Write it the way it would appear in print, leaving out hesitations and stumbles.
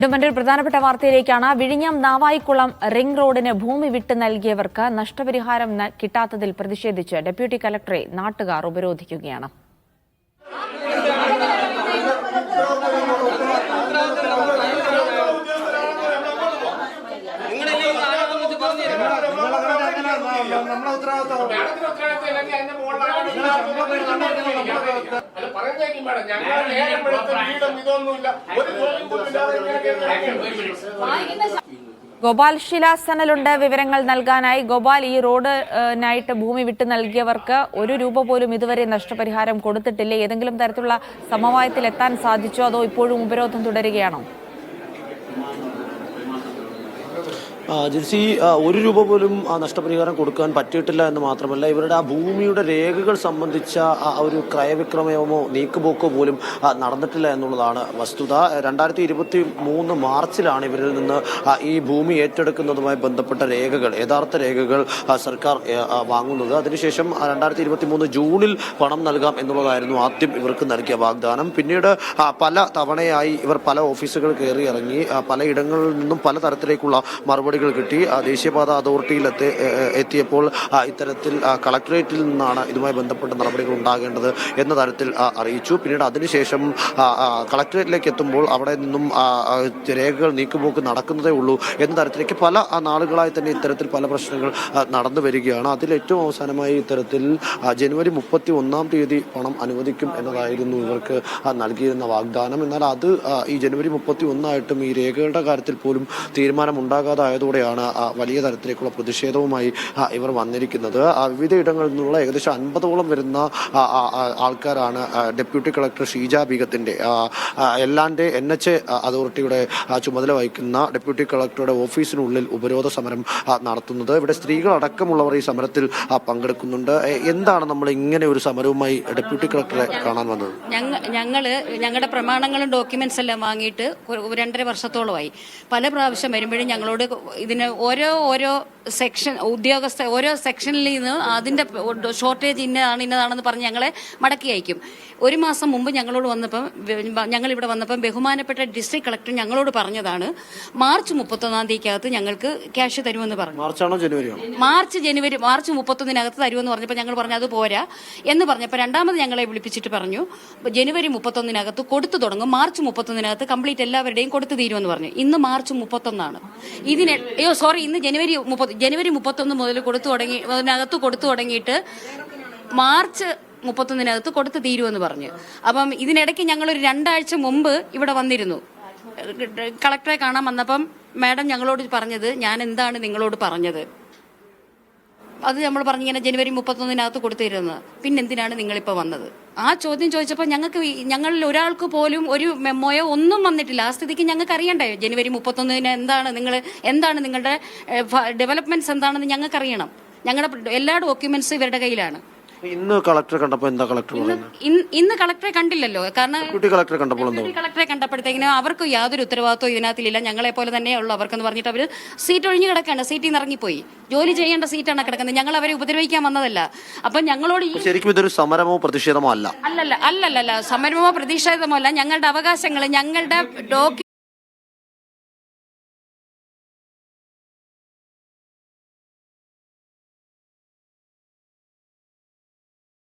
മറ്റൊരു പ്രധാനപ്പെട്ട വാർത്തയിലേക്കാണ്. വിഴിഞ്ഞം നാവായിക്കുളം റിംഗ് റോഡിന് ഭൂമി വിട്ടു നൽകിയവർക്ക് നഷ്ടപരിഹാരം കിട്ടാത്തതിൽ പ്രതിഷേധിച്ച് ഡെപ്യൂട്ടി കലക്ടറെ നാട്ടുകാർ ഉപരോധിക്കുകയാണ്. ഗോപാൽ ശിലാസനലുണ്ട് വിവരങ്ങൾ നൽകാനായി. ഗോപാൽ, ഈ റോഡിനായിട്ട് ഭൂമി വിട്ടു നൽകിയവർക്ക് ₹1 പോലും ഇതുവരെ നഷ്ടപരിഹാരം കൊടുത്തിട്ടില്ലേ? ഏതെങ്കിലും തരത്തിലുള്ള സമവായത്തിൽ എത്താൻ സാധിച്ചോ, അതോ ഇപ്പോഴും ഉപരോധം തുടരുകയാണോ? ജിൻസി, ₹1 പോലും നഷ്ടപരിഹാരം കൊടുക്കാൻ പറ്റിയിട്ടില്ല എന്ന് മാത്രമല്ല, ഇവരുടെ ആ ഭൂമിയുടെ രേഖകൾ സംബന്ധിച്ച ഒരു ക്രയവിക്രയമോ നീക്കുപോക്കോ പോലും നടന്നിട്ടില്ല എന്നുള്ളതാണ് വസ്തുത. 2023 മാർച്ചിലാണ് ഇവരിൽ നിന്ന് ഈ ഭൂമി ഏറ്റെടുക്കുന്നതുമായി ബന്ധപ്പെട്ട രേഖകൾ, യഥാർത്ഥ രേഖകൾ സർക്കാർ വാങ്ങുന്നത്. അതിനുശേഷം 2023 ജൂണിൽ പണം നൽകാം എന്നുള്ളതായിരുന്നു ആദ്യം ഇവർക്ക് നൽകിയ വാഗ്ദാനം. പിന്നീട് പല തവണയായി ഇവർ പല ഓഫീസുകൾ കയറി ഇറങ്ങി, പലയിടങ്ങളിൽ നിന്നും പലതരത്തിലേക്കുള്ള മറുപടി കിട്ടി. ദേശീയപാത അതോറിറ്റിയിൽ എത്തിയപ്പോൾ ഇത്തരത്തിൽ കളക്ടറേറ്റിൽ നിന്നാണ് ഇതുമായി ബന്ധപ്പെട്ട നടപടികൾ ഉണ്ടാകേണ്ടത് എന്ന തരത്തിൽ അറിയിച്ചു. പിന്നീട് അതിനുശേഷം കളക്ടറേറ്റിലേക്ക് എത്തുമ്പോൾ അവിടെ നിന്നും രേഖകൾ നീക്കുപോക്ക് നടക്കുന്നതേ ഉള്ളൂ എന്ന തരത്തിലേക്ക് പല നാളുകളായി തന്നെ ഇത്തരത്തിൽ പല പ്രശ്നങ്ങൾ നടന്നു വരികയാണ്. അതിലേറ്റവും അവസാനമായി ഇത്തരത്തിൽ ജനുവരി 31 പണം അനുവദിക്കും എന്നതായിരുന്നു ഇവർക്ക് നൽകിയിരുന്ന വാഗ്ദാനം. എന്നാൽ അത് ഈ ജനുവരി 31 ഈ രേഖകളുടെ കാര്യത്തിൽ പോലും തീരുമാനമുണ്ടാകാതായതോടെയാണ് വലിയ തരത്തിലേക്കുള്ള പ്രതിഷേധവുമായി ഇവർ വന്നിരിക്കുന്നത്. വിവിധ ഇടങ്ങളിൽ നിന്നുള്ള ഏകദേശം 50ഓളം വരുന്ന ആൾക്കാരാണ് ഡെപ്യൂട്ടി കളക്ടർ ഷീജ ബീഗത്തിന്റെ എല്ലാന്റെ NH അതോറിറ്റിയുടെ ചുമതല വഹിക്കുന്ന ഡെപ്യൂട്ടി കളക്ടറുടെ ഓഫീസിനുള്ളിൽ ഉപരോധ സമരം നടത്തുന്നത്. ഇവിടെ സ്ത്രീകളടക്കമുള്ളവർ ഈ സമരത്തിൽ പങ്കെടുക്കുന്നുണ്ട്. എന്താണ് നമ്മൾ ഇങ്ങനെ ഒരു സമരവുമായി ഡെപ്യൂട്ടി കളക്ടറെ കാണാൻ വന്നത്? ഞങ്ങളുടെ പ്രമാണങ്ങളും ഡോക്യുമെന്റ്സ് എല്ലാം വാങ്ങിയിട്ട് 2.5 വർഷത്തോളമായി. പല പ്രാവശ്യം വരുമ്പോഴും ഞങ്ങളോട് ഇതിന് ഓരോ സെക്ഷൻ ഉദ്യോഗസ്ഥ ഓരോ സെക്ഷനിൽ നിന്ന് അതിന്റെ ഷോർട്ടേജ് ഇന്നതാണെന്ന് പറഞ്ഞ് ഞങ്ങളെ മടക്കി അയക്കും. 1 മാസം മുമ്പ് ഞങ്ങളിവിടെ വന്നപ്പം ബഹുമാനപ്പെട്ട ഡിസ്ട്രിക്ട് കളക്ടർ ഞങ്ങളോട് പറഞ്ഞതാണ് മാർച്ച് 31 ഞങ്ങൾക്ക് ക്യാഷ് തരുമെന്ന് പറഞ്ഞു. മാർച്ച് 31 തരുമെന്ന് പറഞ്ഞപ്പോൾ ഞങ്ങൾ പറഞ്ഞു അത് പോരാ എന്ന് പറഞ്ഞപ്പോൾ രണ്ടാമത് ഞങ്ങളെ വിളിപ്പിച്ചിട്ട് പറഞ്ഞു ജനുവരി 31 കൊടുത്തു തുടങ്ങും, മാർച്ച് 31 കംപ്ലീറ്റ് എല്ലാവരുടെയും കൊടുത്തു തീരുമെന്ന് പറഞ്ഞു. ഇന്ന് മാർച്ച് 31. ഇന്ന് ജനുവരി 31 മുതൽ കൊടുത്തു തുടങ്ങിയിട്ട് മാർച്ച് 31 കൊടുത്തു തീരുമെന്ന് പറഞ്ഞു. അപ്പം ഇതിനിടയ്ക്ക് ഞങ്ങളൊരു 2 ആഴ്ച മുമ്പ് ഇവിടെ വന്നിരുന്നു. കളക്ടറെ കാണാൻ വന്നപ്പം മാഡം ഞങ്ങളോട് പറഞ്ഞത് ഞാൻ എന്താണ് നിങ്ങളോട് പറഞ്ഞത്, അത് നമ്മൾ പറഞ്ഞിങ്ങനെ ജനുവരി 31 കൊടുത്തു തരുന്നത്, പിന്നെന്തിനാണ് നിങ്ങളിപ്പോൾ വന്നത്? ആ ചോദ്യം ചോദിച്ചപ്പോൾ ഞങ്ങളിൽ ഒരാൾക്ക് പോലും ഒരു മെമ്മോയോ ഒന്നും വന്നിട്ടില്ല. ആ സ്ഥിതിക്ക് ഞങ്ങൾക്ക് അറിയണ്ടേ ജനുവരി 31 എന്താണ് നിങ്ങളുടെ ഡെവലപ്മെന്റ്സ് എന്താണെന്ന് ഞങ്ങൾക്ക് അറിയണം. ഞങ്ങളുടെ എല്ലാ ഡോക്യുമെന്റ്സും ഇവരുടെ കയ്യിലാണ്. ഇന്ന് കളക്ടറെ കണ്ടപ്പോൾ എന്താ കളക്ടർ ഇന്ന് കളക്ടറെ കണ്ടില്ലല്ലോ. കാരണം കളക്ടറെ കണ്ടപ്പോഴത്തേക്കിനും അവർക്ക് യാതൊരു ഉത്തരവാദിത്വം ഇതിനകത്തിലില്ല. ഞങ്ങളെ പോലെ തന്നെ ഉള്ളു അവർക്കെന്ന് പറഞ്ഞിട്ട് അവര് സീറ്റ് ഒഴിഞ്ഞു കിടക്കാണ്. സീറ്റിൽ നിന്ന് ഇറങ്ങിപ്പോയി. ജോലി ചെയ്യേണ്ട സീറ്റാണ് കിടക്കുന്നത്. ഞങ്ങൾ അവരെ ഉപദ്രവിക്കാൻ വന്നതല്ല. അപ്പൊ ഞങ്ങളോട് ശരിക്കും ഇതൊരു സമരമോ പ്രതിഷേധമോ അല്ലല്ല സമരമോ പ്രതിഷേധമോ അല്ല. ഞങ്ങളുടെ അവകാശങ്ങൾ, ഞങ്ങളുടെ